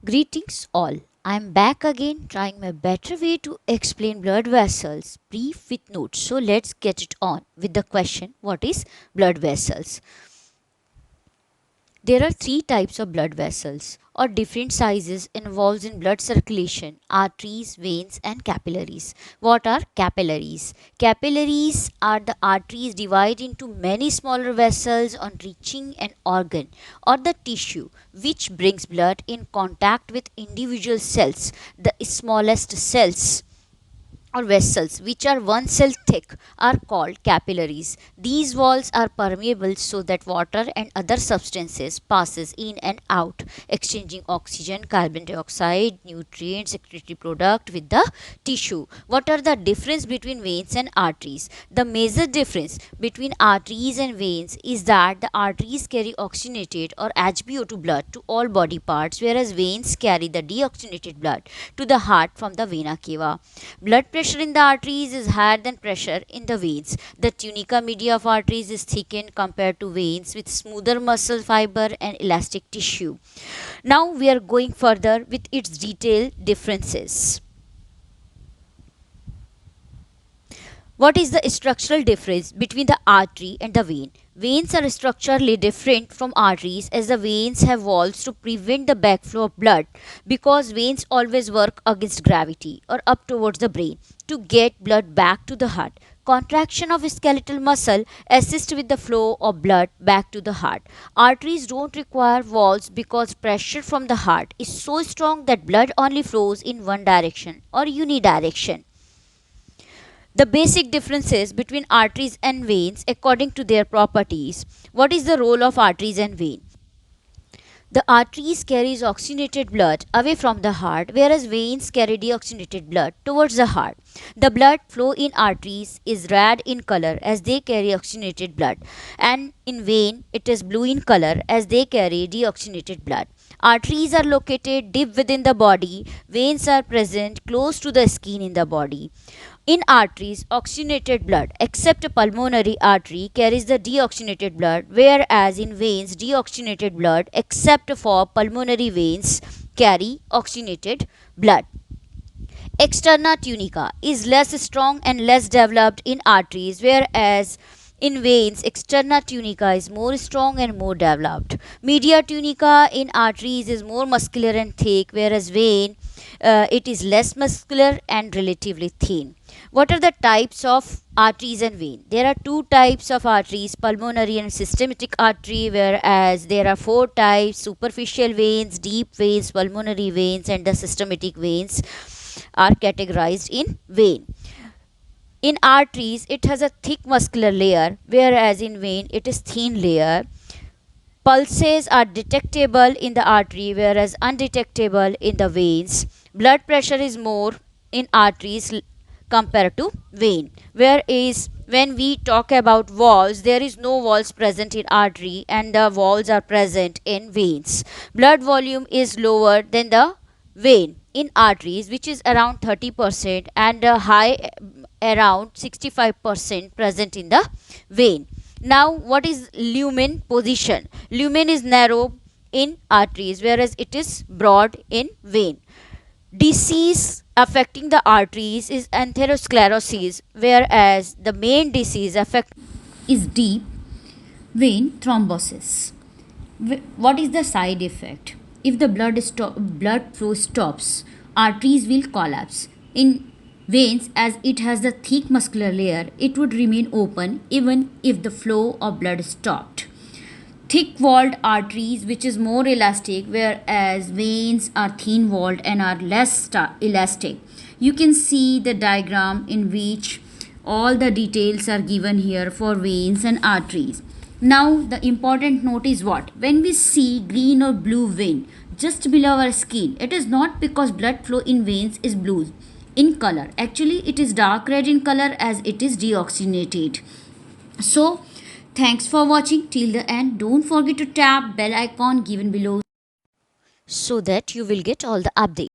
Greetings all. I'm back again trying my better way to explain blood vessels, brief with notes. So let's get it on with the question, what is blood vessels? There are three types of blood vessels or different sizes involved in blood circulation: arteries, veins, and capillaries. What are capillaries? Capillaries are the arteries divided into many smaller vessels on reaching an organ or the tissue which brings blood in contact with individual cells. The smallest cells or vessels which are one cell thick are called capillaries. These walls are permeable so that water and other substances passes in and out, exchanging oxygen, carbon dioxide, nutrients, secretory product with the tissue. What are the difference between veins and arteries? The major difference between arteries and veins is that the arteries carry oxygenated or HbO2 blood to all body parts, whereas veins carry the deoxygenated blood to the heart from the vena cava. Blood pressure in the arteries is higher than pressure in the veins. The tunica media of arteries is thickened compared to veins with smoother muscle fiber and elastic tissue. Now we are going further with its detailed differences. What is the structural difference between the artery and the vein? Veins are structurally different from arteries as the veins have walls to prevent the backflow of blood because veins always work against gravity or up towards the brain to get blood back to the heart. Contraction of skeletal muscle assists with the flow of blood back to the heart. Arteries don't require walls because pressure from the heart is so strong that blood only flows in one direction or unidirection. The basic differences between arteries and veins according to their properties. What is the role of arteries and veins? The arteries carries oxygenated blood away from the heart, whereas veins carry deoxygenated blood towards the heart. The blood flow in arteries is red in color as they carry oxygenated blood, and in vein it is blue in color as they carry deoxygenated blood. Arteries are located deep within the body, veins are present close to the skin in the body. In arteries, oxygenated blood, except a pulmonary artery, carries the deoxygenated blood, whereas in veins, deoxygenated blood, except for pulmonary veins, carry oxygenated blood. Externa tunica is less strong and less developed in arteries, whereas in veins, externa tunica is more strong and more developed. Media tunica in arteries is more muscular and thick, whereas vein it is less muscular and relatively thin. What are the types of arteries and vein? There are two types of arteries, pulmonary and systematic artery, whereas there are four types: superficial veins, deep veins, pulmonary veins, and the systematic veins are categorized in vein. In arteries, it has a thick muscular layer, whereas in vein, it is thin layer. Pulses are detectable in the artery, whereas undetectable in the veins. Blood pressure is more in arteries compared to vein. Whereas when we talk about walls, there is no walls present in artery and the walls are present in veins. Blood volume is lower than the vein in arteries, which is around 30%, and high around 65% present in the vein. Now, what is lumen position? Lumen is narrow in arteries, whereas it is broad in vein. Disease affecting the arteries is atherosclerosis, whereas the main disease affect is deep vein thrombosis. What is the side effect? If the blood flow stops, arteries will collapse. In veins, as it has the thick muscular layer, it would remain open even if the flow of blood stopped. Thick walled arteries, which is more elastic, whereas veins are thin walled and are less elastic. You can see the diagram in which all the details are given here for veins and arteries. Now the important note is what? When we see green or blue vein just below our skin, it is not because blood flow in veins is blue in color. Actually, it is dark red in color as it is deoxygenated. So, thanks for watching till the end. Don't forget to tap bell icon given below so that you will get all the updates.